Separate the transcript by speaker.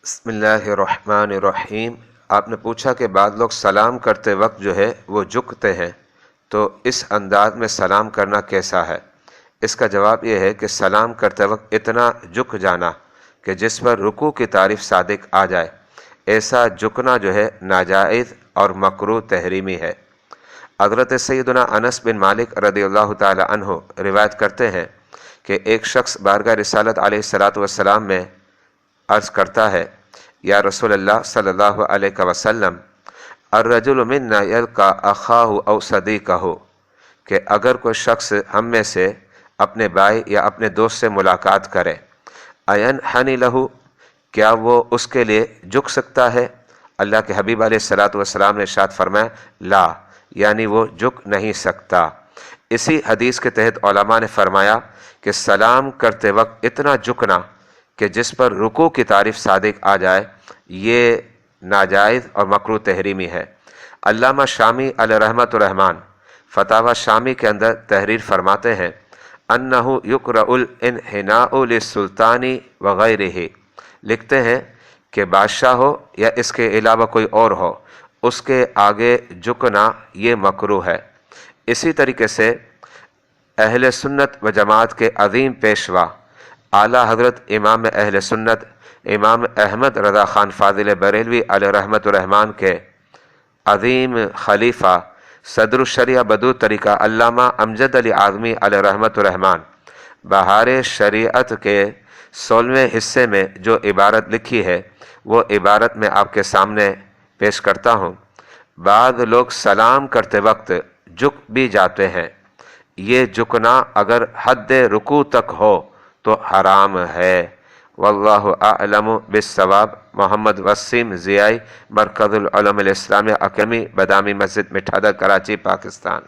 Speaker 1: بسم اللہ الرحمن الرحیم۔ آپ نے پوچھا کہ بعض لوگ سلام کرتے وقت جو ہے وہ جھکتے ہیں، تو اس انداز میں سلام کرنا کیسا ہے؟ اس کا جواب یہ ہے کہ سلام کرتے وقت اتنا جھک جانا کہ جس پر رکوع کی تعریف صادق آ جائے، ایسا جھکنا جو ہے ناجائز اور مکروہ تحریمی ہے۔ حضرت سیدنا انس بن مالک رضی اللہ تعالی عنہ روایت کرتے ہیں کہ ایک شخص بارگاہ رسالت علیہ السلام میں عرض کرتا ہے، یا رسول اللہ صلی اللہ علیہ وسلم، الرجل منا یلقا اخاہ او صدیقہ، کہ اگر کوئی شخص ہم میں سے اپنے بھائی یا اپنے دوست سے ملاقات کرے، اینحنی لہ، کیا وہ اس کے لیے جھک سکتا ہے؟ اللہ کے حبیب علیہ السلام نے ارشاد فرمایا، لا، یعنی وہ جھک نہیں سکتا۔ اسی حدیث کے تحت علماء نے فرمایا کہ سلام کرتے وقت اتنا جھکنا کہ جس پر رکوع کی تعریف صادق آ جائے، یہ ناجائز اور مکروہ تحریمی ہے۔ علامہ شامی علیہ رحمۃ الرحمن فتاوی شامی کے اندر تحریر فرماتے ہیں، انہ یکرہ الانحناء للسلطان وغیرہ، لکھتے ہیں کہ بادشاہ ہو یا اس کے علاوہ کوئی اور ہو، اس کے آگے جھکنا یہ مکروہ ہے۔ اسی طریقے سے اہل سنت و جماعت کے عظیم پیشوا اعلیٰ حضرت امام اہل سنت امام احمد رضا خان فاضل بریلوی علیہ رحمۃ الرحمن کے عظیم خلیفہ صدر الشریعہ بدو طریقہ علامہ امجد علی اعظمی علیہ رحمۃ الرحمن بہار شریعت کے 16ویں حصے میں جو عبارت لکھی ہے، وہ عبارت میں آپ کے سامنے پیش کرتا ہوں۔ بعض لوگ سلام کرتے وقت جھک بھی جاتے ہیں، یہ جھکنا اگر حد رکوع تک ہو تو حرام ہے۔ واللہ اعلم بالصواب۔ محمد وسیم ضیائی، مرکز العلوم الاسلامیہ اکیڈمی، بادامی مسجد، مٹھادا، کراچی، پاکستان۔